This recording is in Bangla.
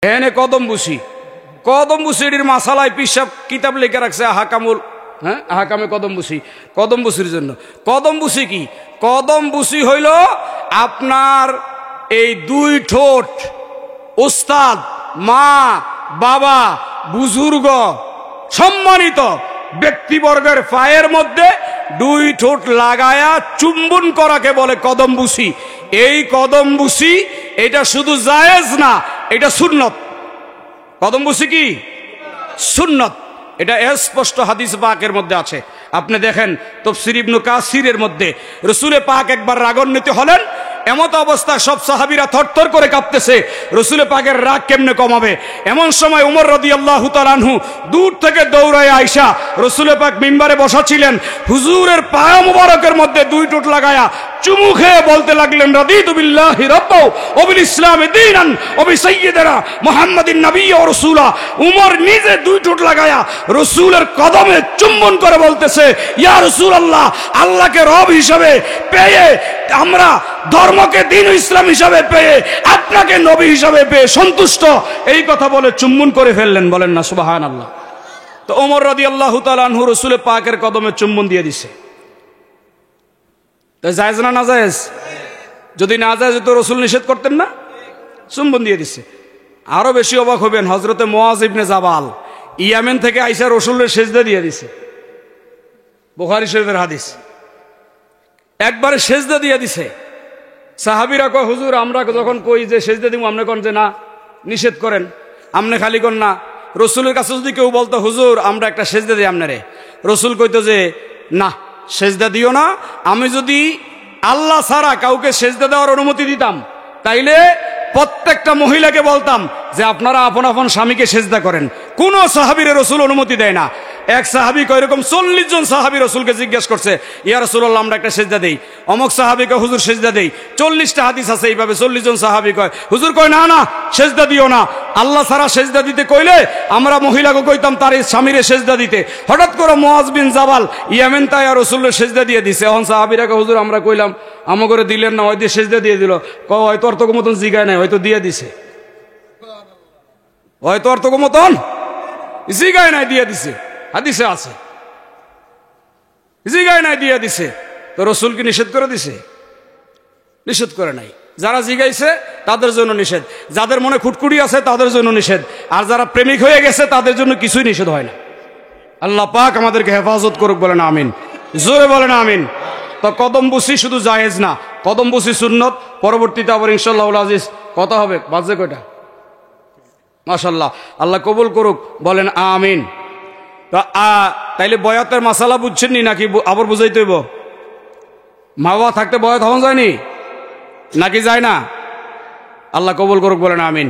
এনে কদম বুসির মাসালায় পিসাব কিতাব লিখে রাখছে আহকামুল, হ্যাঁ, আহকামে কদম বুসির জন্য। কদম বুসি কি? কদম বুসি হইল আপনার এই দুই ঠোঁট উস্তাদ, মা, বাবা, বুজুর্গ, সম্মানিত ব্যক্তিবর্গের পায়ের মধ্যে দুই ঠোঁট লাগায়া চুম্বন করাকে বলে কদম বুসি। এই কদম বুসি এটা শুধু জায়েজ না, এটা সুন্নত। কদম বুসি কি? সুন্নত। এটা স্পষ্ট হাদিস পাকের মধ্যে আছে। আপনি দেখেন তাফসীর ইবনে কাসিরের মধ্যে রাসূল পাক একবার রাগান্বিত হলেন, এমত অবস্থায় সব সাহাবীরা থরথর করে কাঁপতেছে, রাসূল পাকের রাগ কেমনে কমাবে? এমন সময় ওমর রাদিয়াল্লাহু তাআলা আনহু দূর থেকে দৌড়ায় আইসা রাসূল পাক মিম্বারে বসা ছিলেন, হুজুরের পায়া মুবারকের মধ্যে দুই ঠোঁট লাগায়া চুমু খেয়ে বলতে লাগলেন, রাদিতু বিল্লাহি রাব্বাও ওয়া বিল ইসলামি দীনান ওয়া বি সাইয়্যিদিনা মুহাম্মাদিন নাবিয়্যা ওয়া রাসূলা। উমর নিজে দুই ঠোঁট লাগায়া রাসূলের কদমে চুম্বন করে বলতেছে, ইয়া রাসূলুল্লাহ, আল্লাহকে রব হিসাবে পেয়ে, আমরা ধর্মকে দ্বীন ইসলাম হিসাবে পেয়ে, আপনাকে নবী হিসাবে পেয়ে সন্তুষ্ট, এই কথা বলে চুম্বন করে ফেললেন। বলেন না সুবহানাল্লাহ। তো ওমর রাদিয়াল্লাহু তাআলা আনহু রাসূল পাকের কদমে চুম্বন দিয়ে দিছে। জায়েজ না না জায়েজ? যদি না জায়েজ তো রাসূল নিষেধ করতেন না? চুম্বন দিয়ে দিছে। আরো বেশি অবাক হবেন, হযরতে মুআজ ইবনে জাবাল ইয়ামেন থেকে আইসা রাসূলের সিজদা দিয়ে দিছে। বুখারী শরীফের হাদিস। একবারে সিজদা দিয়ে দিছে। সাহাবীরা কয়, হুজুর আমরা যখন কই যে সিজদা দিব, আপনি কোন যে না, নিষেধ করেন, আপনি খালি কোন না। রাসূলের কাছে যদি কেউ বলতো, হুজুর আমরা একটা সিজদা দিই আপনারে, রাসূল কইতো যে না, সিজদা দিও না। আমি যদি আল্লাহ ছাড়া কাউকে সিজদা দেওয়ার অনুমতি দিতাম, তাইলে প্রত্যেকটা মহিলাকে বলতাম যে আপনারা আপন আপন স্বামীকে সিজদা করেন। কোন সাহাবীর রাসূল অনুমতি দেয় না। এক সাহাবী কয়, এরকম 40 জন সাহাবী রাসূলকে জিজ্ঞেস করছে, ইয়া রাসূলুল্লাহ আমরা একটা সিজদা দেই। অমুক সাহাবী কয়, হুজুর সিজদা দেই। 40টা হাদিস আছে এইভাবে। 40 জন সাহাবী কয়, হুজুর কয় না না, সিজদা দিও না। আল্লাহ ছাড়া সিজদা দিতে কইলে আমরা মহিলাকে কইতাম তার স্বামীরে সিজদা দিতে। হঠাৎ করে মুআজ বিন জাবাল ইয়ামেন তাই রাসূলের সিজদা দিয়ে দিছে। এখন সাহাবীরা কয়, হুজুর আমরা কইলাম, আমাগরে দিলেন না, ওই দিয়ে সিজদা দিয়ে দিল। কয় হয়তো অর্থ মতন জিগায় নাই, হয়তো দিয়ে দিছে। হয়তো অর্থ মতন জিগায় নাই, দিয়ে দিছে। হাদিসে আছে জিগায় নাই, দিয়ে দিছে। তো রাসূল কি নিষেধ করে দিছে? নিষেধ করে নাই। যারা জিগাইছে তাদের জন্য নিষেধ, যাদের মনে খুটকুটি আছে তাদের জন্য নিষেধ, আর যারা প্রেমিক হয়ে গেছে তাদের জন্য কিছুই নিষেধ হয় না। আল্লাহ পাক আমাদেরকে হেফাজত করুক। বলেন আমিন, জোরে বলেন আমিন। তো কদম বুসি শুধু জায়েজ না, কদম বুসি সুন্নত। পরবর্তীতে আবার ইনশাআল্লাহ আজিজ কথা হবে। বাজে কয়টা? মাশাআল্লাহ, আল্লাহ কবুল করুক। বলেন আমিন। তাইলে বয়াতের মাসালা বুঝছেন নি নাকি আবার বুঝাইতে হইব? মা বাবা থাকতে বয়াত হওয়া যায়নি নাকি যায় না? আল্লাহ কবুল করুক। বলেন আমিন।